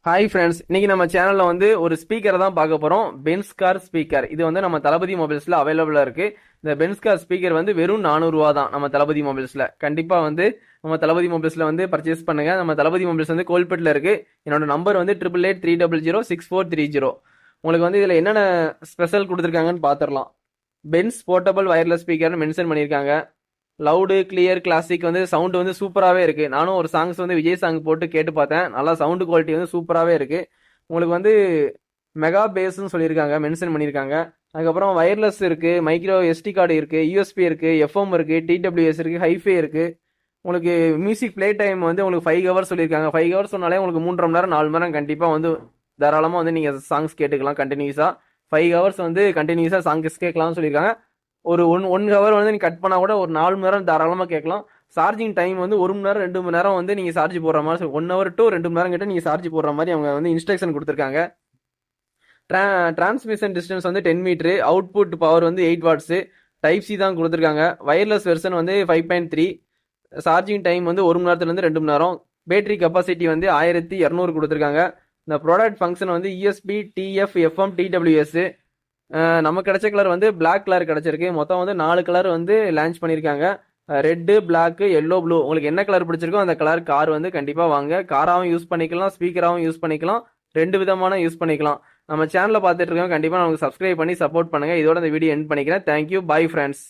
Hi friends, இன்னைக்கு நம்ம சேனல்ல வந்து ஒரு ஸ்பீக்கரை தான் பார்க்க போறோம். Benz car speaker. இது வந்து நம்ம தளபதி மொபைல்ஸ்ல அவைலபிளா இருக்கு. இந்த பென்ஸ் கார் ஸ்பீக்கர் வந்து வெறும் 400 ரூபா தான் நம்ம தளபதி மொபைல்ஸ்ல. கண்டிப்பா வந்து நம்ம தளபதி மொபைல்ஸ்ல வந்து பர்ச்சேஸ் பண்ணுங்க. நம்ம தளபதி மொபைல்ஸ் வந்து கோல்பேட்ல இருக்கு. என்னோட நம்பர் வந்து 8883006430. உங்களுக்கு வந்து இதுல என்னென்ன ஸ்பெஷல் கொடுத்துருக்காங்கன்னு பாத்திரலாம். பென்ஸ் போர்ட்டபிள் வயர்லெஸ் ஸ்பீக்கர்னு மென்ஷன் பண்ணியிருக்காங்க. லவுடு கிளியர் கிளாசிக் வந்து சவுண்ட் வந்து சூப்பராகவே இருக்கு. நானும் ஒரு சாங்ஸ் வந்து விஜய் சாங் போட்டு கேட்டு பார்த்தேன். நல்லா சவுண்ட் குவாலிட்டி வந்து சூப்பராகவே இருக்கு. உங்களுக்கு வந்து மெகா பேஸ்ன்னு சொல்லியிருக்காங்க, மென்ஷன் பண்ணியிருக்காங்க. அதுக்கப்புறம் வயர்லெஸ் இருக்கு, மைக்ரோ எஸ்டி கார்டு இருக்கு, யூஎஸ்பி இருக்கு, எஃப்எம் இருக்கு, டிடபிள்யூஎஸ் இருக்கு, ஹைஃபை இருக்கு. உங்களுக்கு மியூசிக் ப்ளே டைம் வந்து உங்களுக்கு 5 ஹவர்ஸ் சொல்லியிருக்காங்க. 5 ஹவர்ஸ் சொன்னாலே உங்களுக்கு 3.5 மணி நேரம் 4 மணி நேரம் கண்டிப்பாக வந்து தாராளமாக வந்து நீங்கள் சாங்ஸ் கேட்டுக்கலாம் கண்டினியூஸாக. 5 ஹவர்ஸ் வந்து கண்டினியூஸாக சாங்ஸ் கேட்கலாம்னு சொல்லியிருக்காங்க. ஒரு ஒன் ஹவர் வந்து நீ கட் பண்ணா கூட ஒரு 4 மணி நேரம் தாராளமா கேட்கலாம். சார்ஜிங் டைம் வந்து 1 மணி நேரம் 2 மணி நேரம் வந்து நீங்க சார்ஜ் போடுற மாதிரி 1 ஹவர் டு 2 மணி நேரம் கிட்ட நீங்க சார்ஜ் போடுற மாதிரி அவங்க வந்து இன்ஸ்ட்ரக்ஷன் கொடுத்துருக்காங்க. டிரான்ஸ்மிஷன் டிஸ்டன்ஸ் வந்து 10 மீட்டரு, அவுட்புட் பவர் வந்து 8 வாட்ஸ், டைப் சி தான் கொடுத்துருக்காங்க. வயர்லெஸ் வெர்ஷன் வந்து 5.3, சார்ஜிங் டைம் வந்து 1 மணி நேரத்துல இருந்து 2 மணி நேரம். பேட்டரி கெப்பாசிட்டி வந்து 1200 கொடுத்துருக்காங்க. இந்த ப்ராடக்ட் ஃபங்க்ஷன் வந்து யூஎஸ்பி, டிஎஃப், எஃப்எம், டிடபிள்யூஎஸ். நம்ம கிடைச்ச கலர் வந்து Black கலர் கிடைச்சிருக்கு. மொத்தம் வந்து 4 கலர் வந்து லான்ச் பண்ணியிருக்காங்க. Red, black, yellow, blue. உங்களுக்கு என்ன கலர் பிடிச்சிருக்கோ அந்த கலர் கார் வந்து கண்டிப்பாக வாங்க. காராகவும் யூஸ் பண்ணிக்கலாம், ஸ்பீக்கராகவும் யூஸ் பண்ணிக்கலாம், 2 விதமான யூஸ் பண்ணிக்கலாம். நம்ம சேனலை பார்த்துட்டு இருக்கோம், கண்டிப்பாக நமக்கு சப்ஸ்கிரைப் பண்ணி சப்போர்ட் பண்ணுங்க. இதோட இந்த வீடியோ எண்ட் பண்ணிக்கிறேன். Thank you, bye friends.